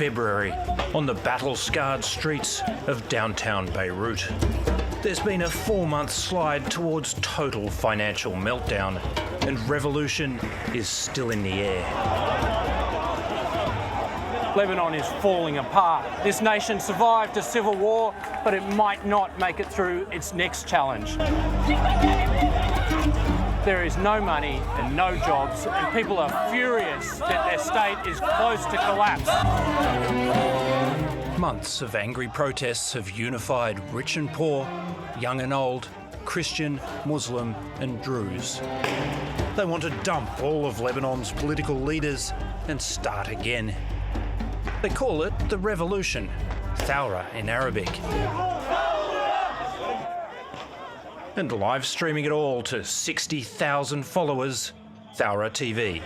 February on the battle-scarred streets of downtown Beirut. There's been a 4-month slide towards total financial meltdown, and revolution is still in the air. Lebanon is falling apart. This nation survived a civil war, but it might not make it through its next challenge. There is no money and no jobs, and people are furious that their state is close to collapse. Months of angry protests have unified rich and poor, young and old, Christian, Muslim and Druze. They want to dump all of Lebanon's political leaders and start again. They call it the revolution, Thawra in Arabic. And live streaming it all to 60,000 followers, Thawra TV.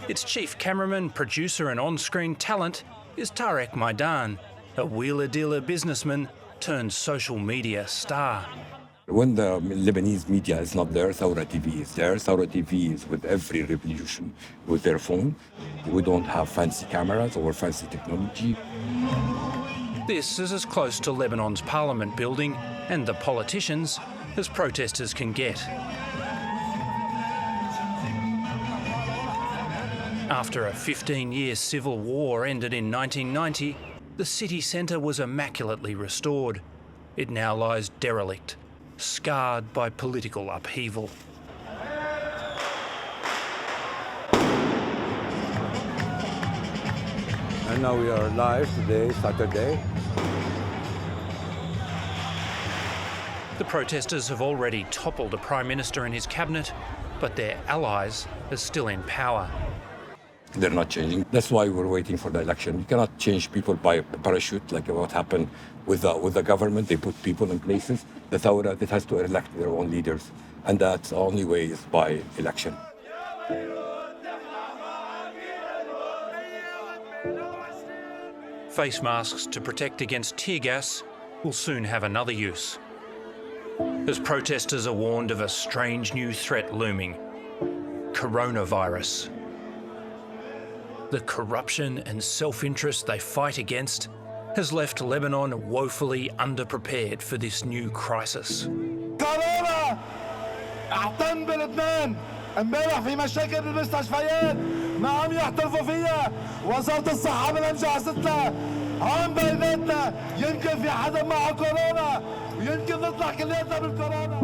Its chief cameraman, producer and on-screen talent is Tarek Maidan, a wheeler-dealer businessman turned social media star. When the Lebanese media is not there, Thawra TV is there. Thawra TV is with every revolution with their phone. We don't have fancy cameras or fancy technology. This is as close to Lebanon's parliament building and the politicians as protesters can get. After a 15-year civil war ended in 1990, the city centre was immaculately restored. It now lies derelict, scarred by political upheaval. And now we are live today, Saturday. The protesters have already toppled a Prime Minister and his cabinet, but their allies are still in power. They're not changing. That's why we're waiting for the election. You cannot change people by parachute like what happened with the government. They put people in places. The Thawra that has to elect their own leaders. And that's the only way is by election. Face masks to protect against tear gas will soon have another use, as protesters are warned of a strange new threat looming: coronavirus. The corruption and self-interest they fight against has left Lebanon woefully underprepared for this new crisis. كورونا اعتم بلبنان امبارح في مشاكل بالمستشفيات ما عم يحترفوا فيها وزارة الصحة بدها مجهزتنا هون بيناتنا يمكن في حدا معه كورونا ويمكن نطلع كلياتنا بالكورونا.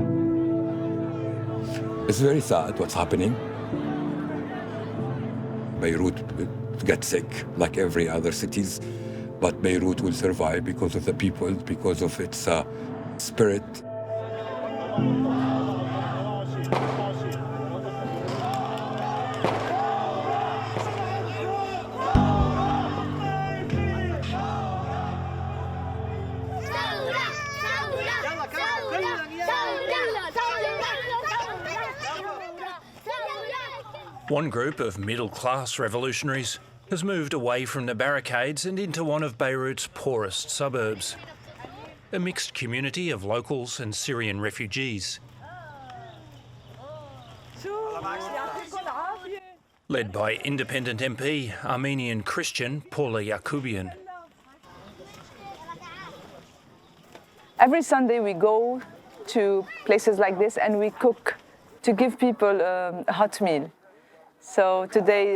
It's very sad what's happening. Beirut gets sick like every other cities, but Beirut will survive because of the people, because of its spirit. One group of middle-class revolutionaries has moved away from the barricades and into one of Beirut's poorest suburbs. A mixed community of locals and Syrian refugees. Led by independent MP, Armenian Christian Paula Yakubian. Every Sunday we go to places like this and we cook to give people a hot meal. So today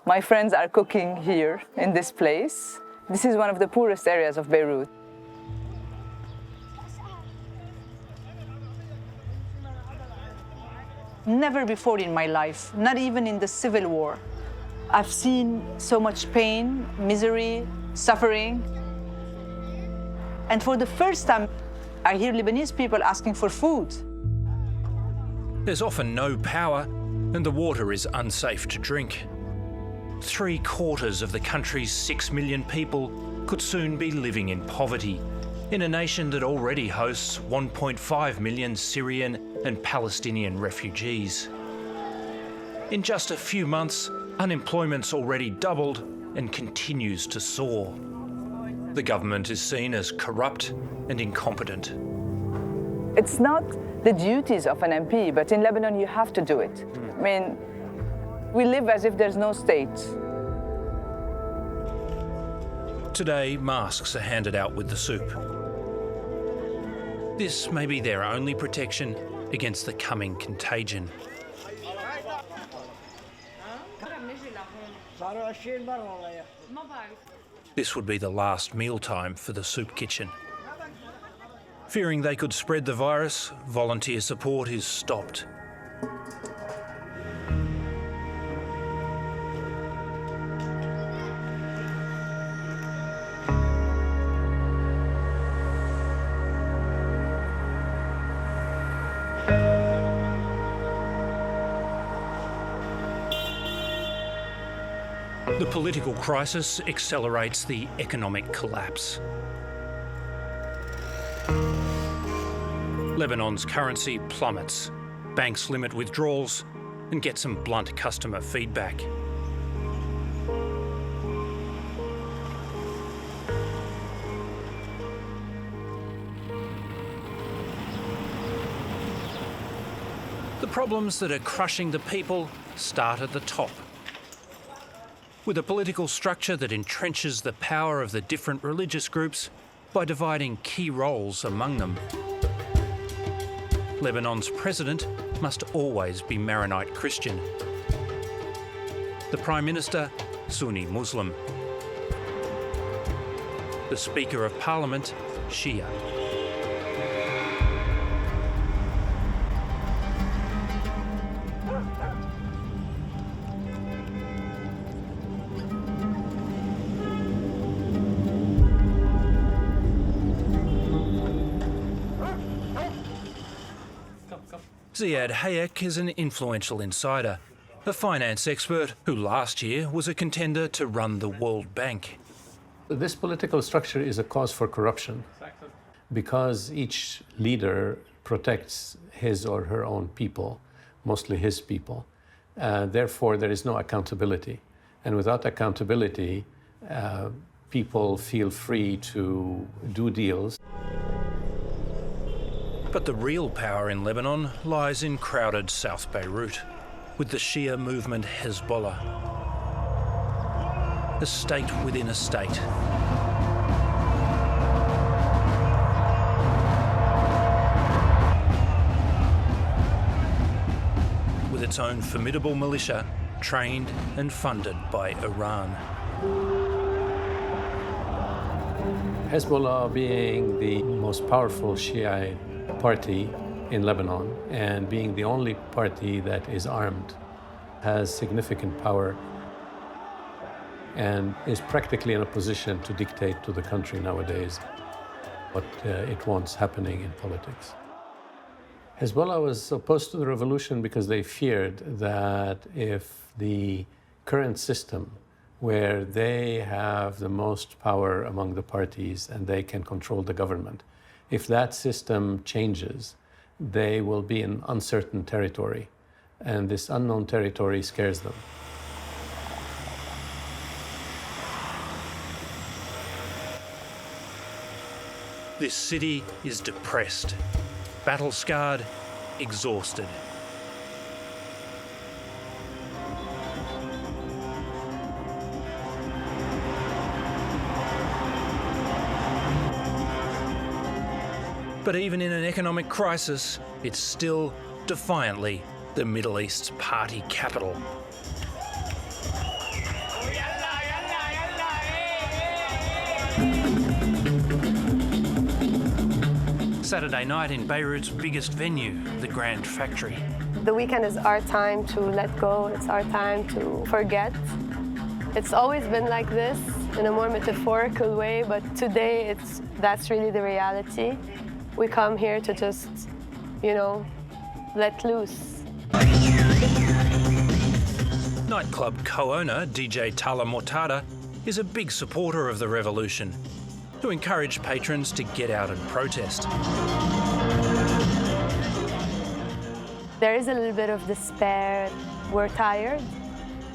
my friends are cooking here in this place. This is one of the poorest areas of Beirut. Never before in my life, not even in the civil war, I've seen so much pain, misery, suffering. And for the first time, I hear Lebanese people asking for food. There's often no power, and the water is unsafe to drink. 3/4 of the country's 6 million people could soon be living in poverty, in a nation that already hosts 1.5 million Syrian and Palestinian refugees. In just a few months, unemployment's already doubled and continues to soar. The government is seen as corrupt and incompetent. It's not the duties of an MP, but in Lebanon you have to do it. I mean, we live as if there's no state. Today, masks are handed out with the soup. This may be their only protection against the coming contagion. This would be the last mealtime for the soup kitchen. Fearing they could spread the virus, volunteer support is stopped. The political crisis accelerates the economic collapse. Lebanon's currency plummets, banks limit withdrawals and get some blunt customer feedback. The problems that are crushing the people start at the top, with a political structure that entrenches the power of the different religious groups by dividing key roles among them. Lebanon's president must always be Maronite Christian. The Prime Minister, Sunni Muslim. The Speaker of Parliament, Shia. Ziad Hayek is an influential insider, a finance expert who last year was a contender to run the World Bank. This political structure is a cause for corruption because each leader protects his or her own people, mostly his people. Therefore, there is no accountability. And without accountability, people feel free to do deals. But the real power in Lebanon lies in crowded South Beirut, with the Shia movement Hezbollah. A state within a state. With its own formidable militia, trained and funded by Iran. Hezbollah being the most powerful Shiite party in Lebanon and being the only party that is armed, has significant power and is practically in a position to dictate to the country nowadays what it wants happening in politics. Hezbollah was opposed to the revolution because they feared that if the current system, where they have the most power among the parties and they can control the government, if that system changes, they will be in uncertain territory, and this unknown territory scares them. This city is depressed, battle-scarred, exhausted. But even in an economic crisis, it's still, defiantly, the Middle East's party capital. Saturday night in Beirut's biggest venue, the Grand Factory. The weekend is our time to let go. It's our time to forget. It's always been like this in a more metaphorical way, but today that's really the reality. We come here to just, let loose. Nightclub co-owner DJ Tala Mortada is a big supporter of the revolution, who encouraged patrons to get out and protest. There is a little bit of despair. We're tired.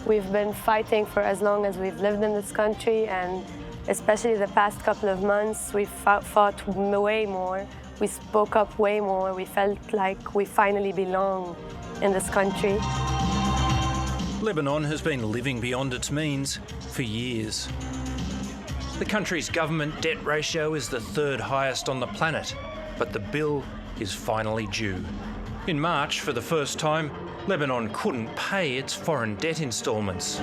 We've been fighting for as long as we've lived in this country, and especially the past couple of months, we've fought way more. We spoke up way more. We felt like we finally belong in this country. Lebanon has been living beyond its means for years. The country's government debt ratio is the third highest on the planet, but the bill is finally due. In March, for the first time, Lebanon couldn't pay its foreign debt instalments.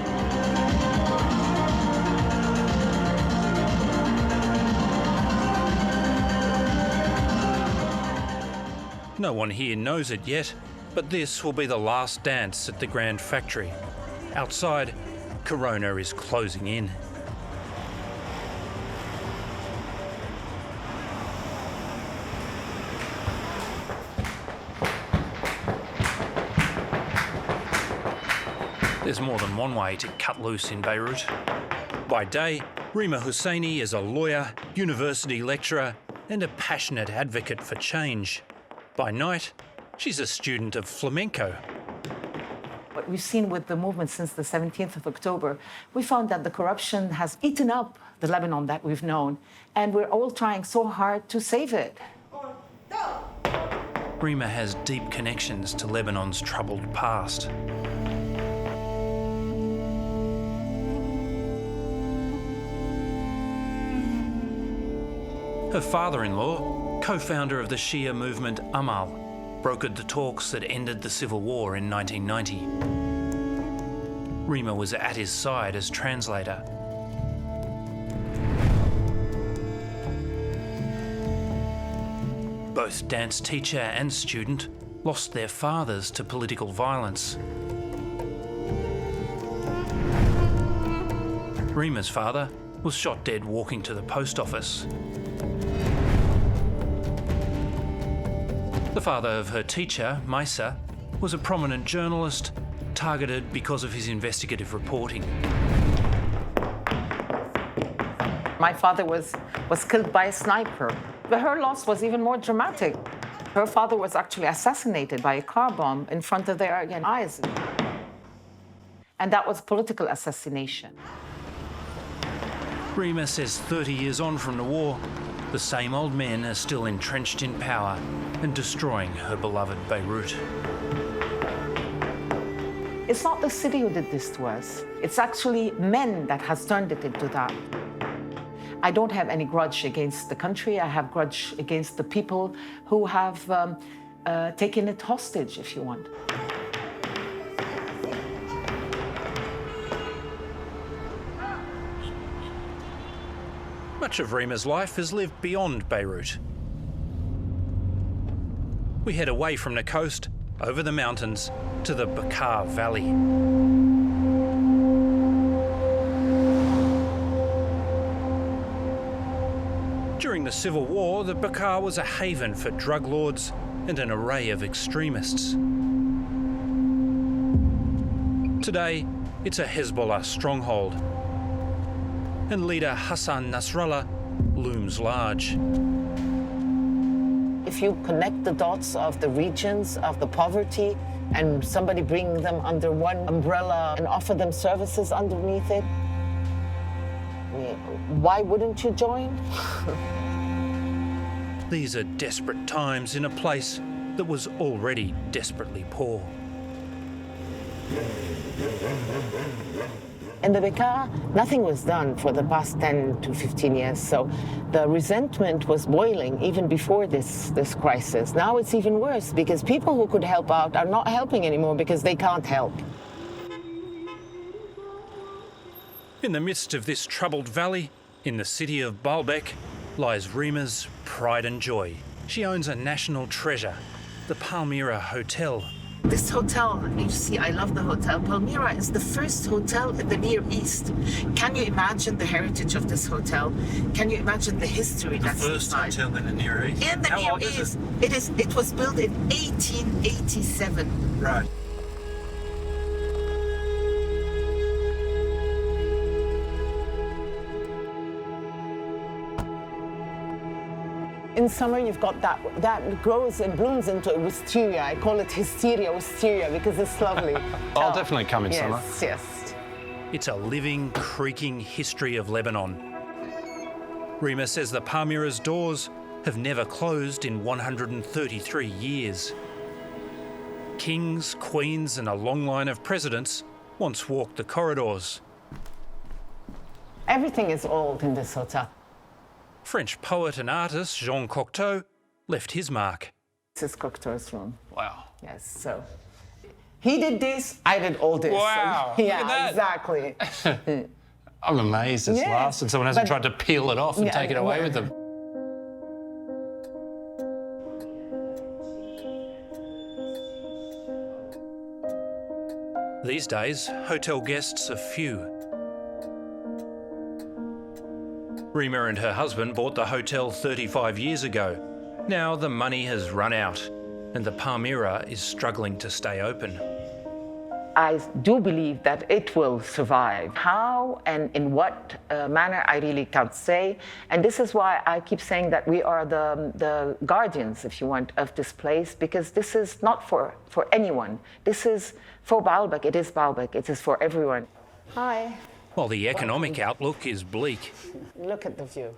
No one here knows it yet, but this will be the last dance at the Grand Factory. Outside, Corona is closing in. There's more than one way to cut loose in Beirut. By day, Rima Husseini is a lawyer, university lecturer, and a passionate advocate for change. By night, she's a student of flamenco. What we've seen with the movement since the 17th of October, we found that the corruption has eaten up the Lebanon that we've known, and we're all trying so hard to save it. Rima has deep connections to Lebanon's troubled past. Her father-in-law, co-founder of the Shia movement Amal, brokered the talks that ended the civil war in 1990. Rima was at his side as translator. Both dance teacher and student lost their fathers to political violence. Rima's father was shot dead walking to the post office. The father of her teacher, Maisa, was a prominent journalist, targeted because of his investigative reporting. My father was killed by a sniper, but her loss was even more dramatic. Her father was actually assassinated by a car bomb in front of their eyes. And that was political assassination. Rima says 30 years on from the war, the same old men are still entrenched in power and destroying her beloved Beirut. It's not the city who did this to us. It's actually men that has turned it into that. I don't have any grudge against the country. I have grudge against the people who have taken it hostage, if you want. Much of Rima's life has lived beyond Beirut. We head away from the coast, over the mountains, to the Bekaa Valley. During the Civil War, the Bekaa was a haven for drug lords and an array of extremists. Today, it's a Hezbollah stronghold, and leader Hassan Nasrallah looms large. If you connect the dots of the regions of the poverty and somebody bring them under one umbrella and offer them services underneath it, why wouldn't you join? These are desperate times in a place that was already desperately poor. In the Bekaa, nothing was done for the past 10 to 15 years, so the resentment was boiling even before this crisis. Now it's even worse because people who could help out are not helping anymore because they can't help. In the midst of this troubled valley, in the city of Baalbek, lies Rima's pride and joy. She owns a national treasure, the Palmyra Hotel. This hotel, you see, I love the hotel. Palmyra is the first hotel in the Near East. Can you imagine the heritage of this hotel? Can you imagine the history that's inside? The first hotel in the Near East? In the Near East. It was built in 1887. Right. In summer, you've got that grows and blooms into wisteria. I call it wisteria, because it's lovely. I'll definitely come in summer. Yes. It's a living, creaking history of Lebanon. Rima says the Palmyra's doors have never closed in 133 years. Kings, queens and a long line of presidents once walked the corridors. Everything is old in this hotel. French poet and artist Jean Cocteau left his mark. This is Cocteau's room. Wow. Yes, so he did this, I did all this. Wow, So, look yeah, at that. exactly. I'm amazed it's Yeah, lasted. Someone hasn't but- tried to peel it off and Yeah, take it away well- with them. These days, hotel guests are few. Rima and her husband bought the hotel 35 years ago. Now the money has run out and the Palmyra is struggling to stay open. I do believe that it will survive. How and in what manner, I really can't say. And this is why I keep saying that we are the guardians, if you want, of this place, because this is not for anyone. This is for Baalbek. It is Baalbek. It is for everyone. Hi. While the economic outlook is bleak, Look at the view.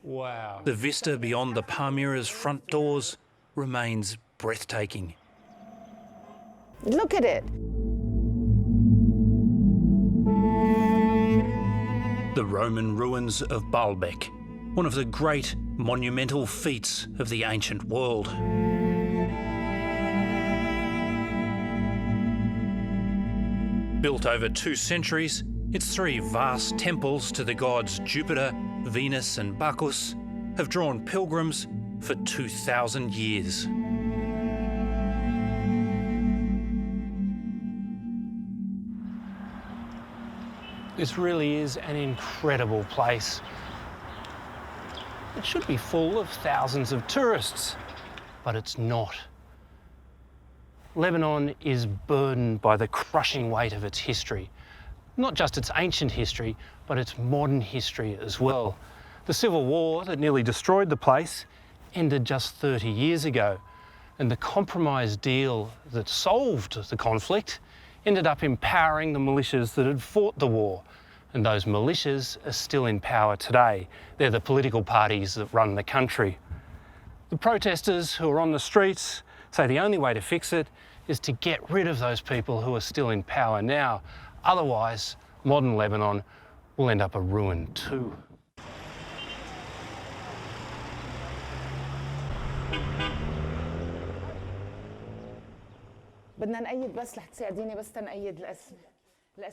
Wow. the vista beyond the Palmyra's front doors remains breathtaking. Look at it. The Roman ruins of Baalbek, one of the great monumental feats of the ancient world. Built over 2 centuries, its 3 vast temples to the gods Jupiter, Venus and Bacchus have drawn pilgrims for 2,000 years. This really is an incredible place. It should be full of thousands of tourists, but it's not. Lebanon is burdened by the crushing weight of its history. Not just its ancient history, but its modern history as well. The civil war that nearly destroyed the place ended just 30 years ago, and the compromise deal that solved the conflict ended up empowering the militias that had fought the war. And those militias are still in power today. They're the political parties that run the country. The protesters who are on the streets say the only way to fix it is to get rid of those people who are still in power now. Otherwise, modern Lebanon will end up a ruin too.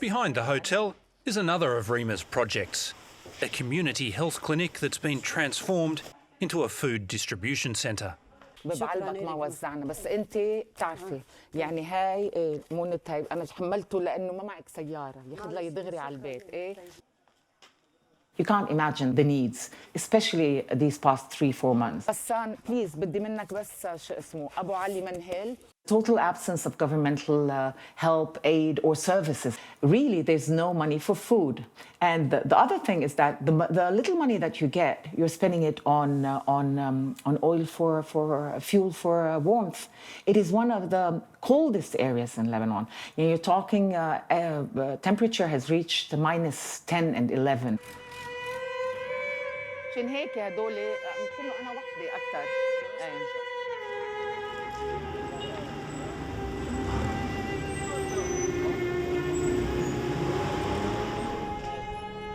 Behind the hotel is another of Rima's projects, a community health clinic that's been transformed into a food distribution centre. ببعلبك ما وزعنا بس انت بتعرفي يعني هاي مونت هاي انا حملته لانه ما معك سياره ياخذ لي دغري على البيت ايه. You can't imagine the needs, especially these past 3-4 months. بسان بليز بدي منك بس شو اسمه ابو علي منهل. Total absence of governmental help, aid or services. Really, there's no money for food. And the other thing is that the little money that you get, you're spending it on oil for fuel for warmth. It is one of the coldest areas in Lebanon. You're talking temperature has reached minus 10 and 11. عشان هيك هدول بكونوا انا وحدي اكثر.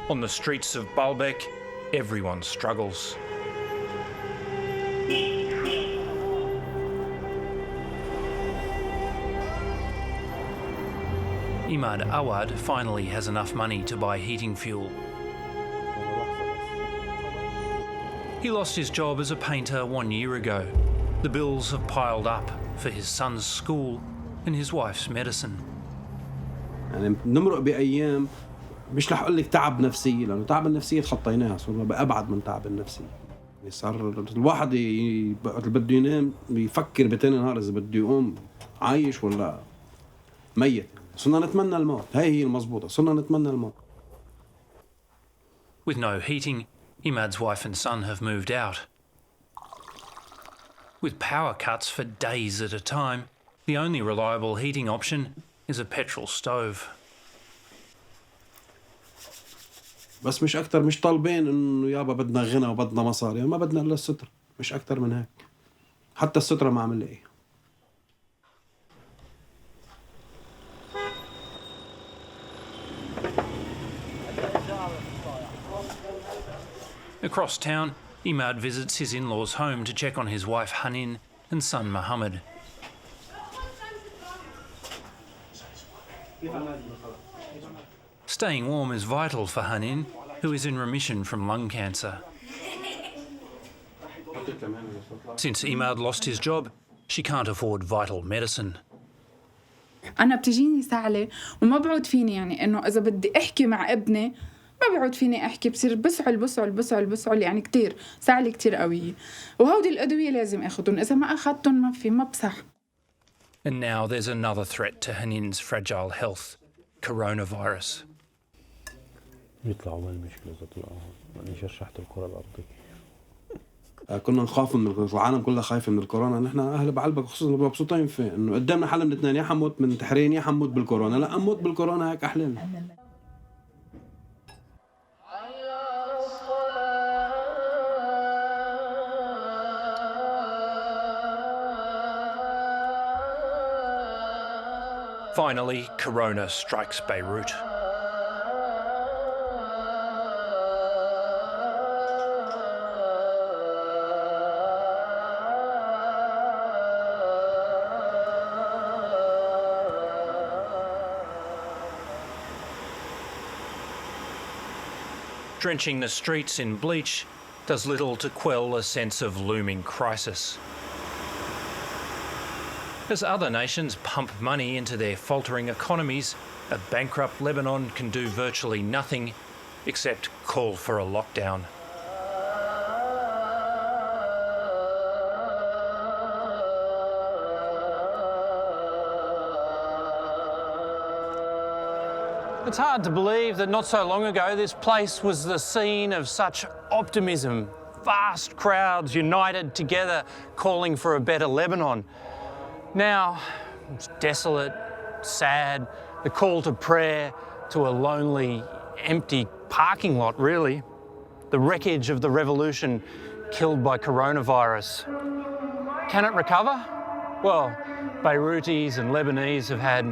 On the streets of Baalbek, everyone struggles. Imad Awad finally has enough money to buy heating fuel. He lost his job as a painter 1 year ago. The bills have piled up for his son's school and his wife's medicine. يعني بنمرق بأيام مش رح أقول لك تعب نفسي لأنه تعب النفسية تخطيناها صرنا بأبعد من تعب النفسي. يعني صار الواحد بده ينام بيفكر بتاني نهار إذا بده يقوم عايش ولا ميت. صرنا نتمنى الموت. هي المضبوطة. صرنا نتمنى الموت. With no heating, Imad's wife and son have moved out. With power cuts for days at a time, the only reliable heating option is a petrol stove. بس مش أكتر مش طالبين إنه يابا بدنا غنى وبدنا مصاري ما بدنا إلا الستر. مش أكتر من هيك. حتى السترة ما عمل لي إيه. Across town, Imad visits his in-laws' home to check on his wife Hanin and son Mohammed. Staying warm is vital for Hanin, who is in remission from lung cancer. Since Imad lost his job, she can't afford vital medicine. أنا بتجيني سعلة وما بعود فيني يعني إنه إذا بدي أحكي مع ابني ما بعود فيني أحكي بصير بسعل يعني كتير سعلة كتير قوية وهودي الأدوية لازم أخذهم إذا ما أخذتهم ما بصح. And now there's another threat to Hanin's fragile health, coronavirus. يطلعوا من المشكلة إذا طلعوا يعني شرشحت الكرة الأرضية. كنا نخاف من العالم كله خايف من الكورونا. نحن أهل بعلبك خصوصا مبسوطين فيه إنه قدامنا حل من اثنين، يا حموت من تحرين يا حموت بالكورونا. لا أموت بالكورونا هيك أحلى لنا. Finally, corona strikes Beirut. Drenching the streets in bleach does little to quell a sense of looming crisis. As other nations pump money into their faltering economies, a bankrupt Lebanon can do virtually nothing except call for a lockdown. It's hard to believe that not so long ago this place was the scene of such optimism, vast crowds united together calling for a better Lebanon. Now it's desolate, sad, the call to prayer to a lonely, empty parking lot really. The wreckage of the revolution killed by coronavirus. Can it recover? Well, Beirutis and Lebanese have had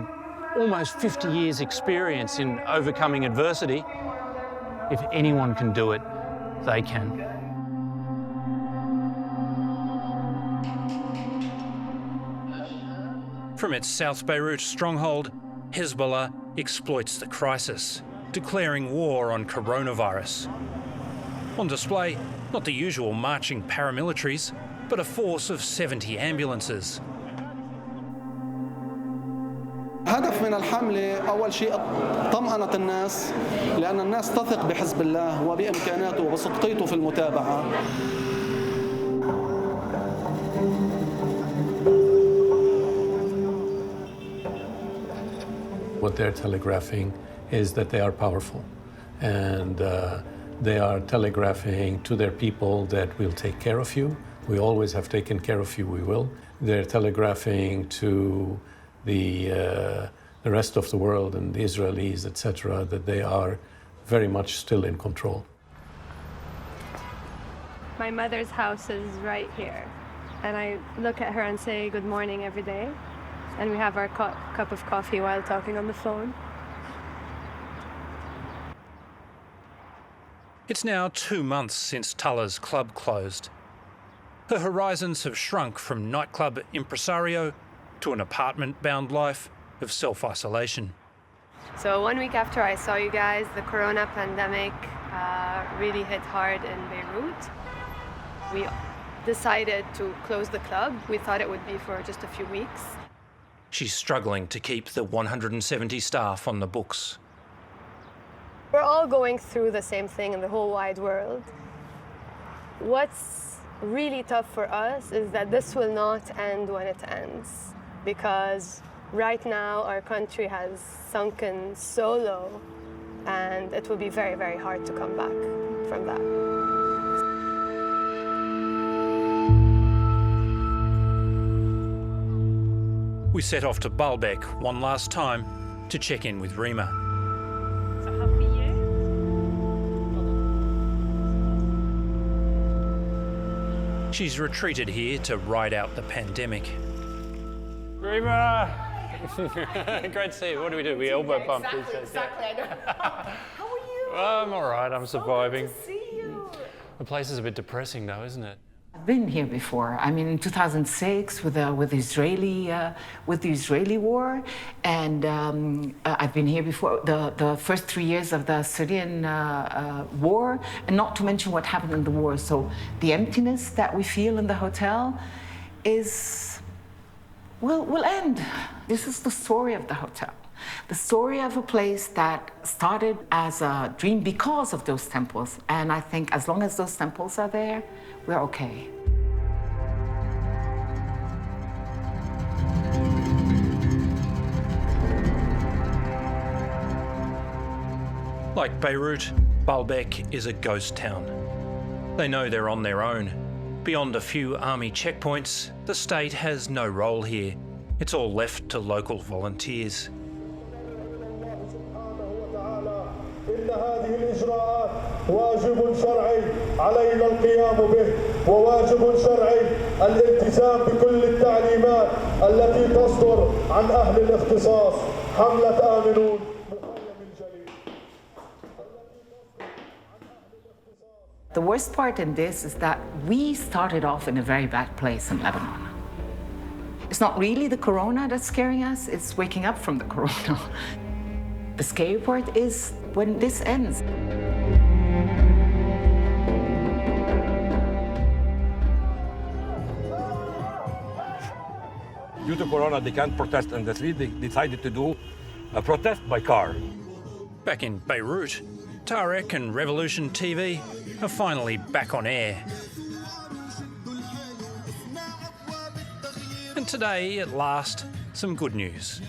almost 50 years' experience in overcoming adversity. If anyone can do it, they can. From its South Beirut stronghold, Hezbollah exploits the crisis, declaring war on coronavirus. On display, not the usual marching paramilitaries, but a force of 70 ambulances. هدف من الحملة أول شيء طمأنة الناس لأن الناس تثق بحزب الله وبإمكاناته وبصدقيته في المتابعة. What they're telegraphing is that they are powerful, and they are telegraphing to their people that we'll take care of you. We always have taken care of you, we will. They're telegraphing to the rest of the world and the Israelis, etc., that they are very much still in control. My mother's house is right here, and I look at her and say good morning every day, and we have our cup of coffee while talking on the phone. It's now 2 months since Tulla's club closed. Her horizons have shrunk from nightclub impresario to an apartment-bound life of self-isolation. So 1 week after I saw you guys, the corona pandemic really hit hard in Beirut. We decided to close the club. We thought it would be for just a few weeks. She's struggling to keep the 170 staff on the books. We're all going through the same thing in the whole wide world. What's really tough for us is that this will not end when it ends, because right now our country has sunken so low, and it will be very, very hard to come back from that. We set off to Baalbek one last time to check in with Rima. She's retreated here to ride out the pandemic. Rima! Great to see you. What do we do? We elbow bump. Exactly. I know. How are you? I'm all right. I'm surviving. Good to see you. The place is a bit depressing, though, isn't it? I've been here before. I mean, in 2006 with the Israeli war, and I've been here before the first 3 years of the Syrian war, and not to mention what happened in the war. So the emptiness that we feel in the hotel will end. This is the story of the hotel. The story of a place that started as a dream because of those temples. And I think as long as those temples are there, we're okay. Like Beirut, Baalbek is a ghost town. They know they're on their own. Beyond a few army checkpoints, the state has no role here. It's all left to local volunteers. إن هذه الإجراءات واجب شرعي علينا القيام به وواجب شرعي الالتزام بكل التعليمات التي تصدر عن أهل الاختصاص حملة آمنون. The worst part in this is that we started off in a very bad place in Lebanon. It's not really the corona that's scaring us, it's waking up from the corona. The scary part is when this ends. Due to Corona, they can't protest in the street. They decided to do a protest by car. Back in Beirut, Tarek and Revolution TV are finally back on air. And today, at last, some good news.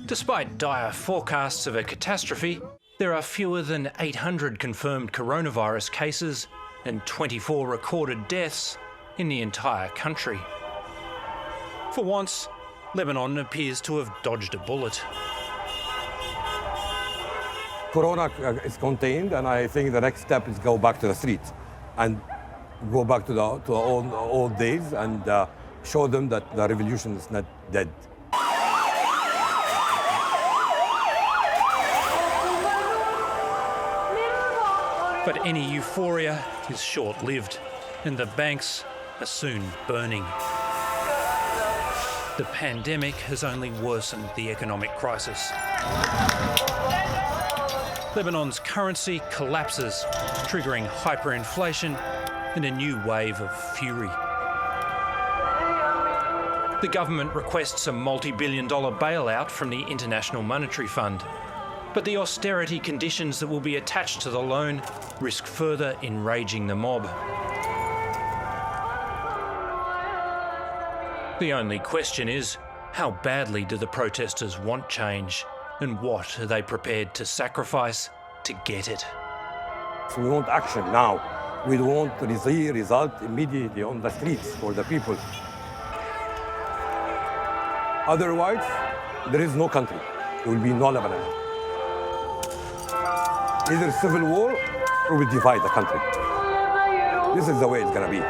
Despite dire forecasts of a catastrophe, there are fewer than 800 confirmed coronavirus cases and 24 recorded deaths in the entire country. For once, Lebanon appears to have dodged a bullet. Corona is contained, and I think the next step is go back to the streets and go back to the old days and show them that the revolution is not dead. But any euphoria is short-lived, and the banks are soon burning. The pandemic has only worsened the economic crisis. Lebanon's currency collapses, triggering hyperinflation and a new wave of fury. The government requests a multi-billion-dollar bailout from the International Monetary Fund, but the austerity conditions that will be attached to the loan risk further enraging the mob. The only question is, how badly do the protesters want change, and what are they prepared to sacrifice to get it? We want action now. We want to see a result immediately on the streets for the people. Otherwise, there is no country. There will be no Lebanon. Either civil war or we divide the country. This is the way it's going to be.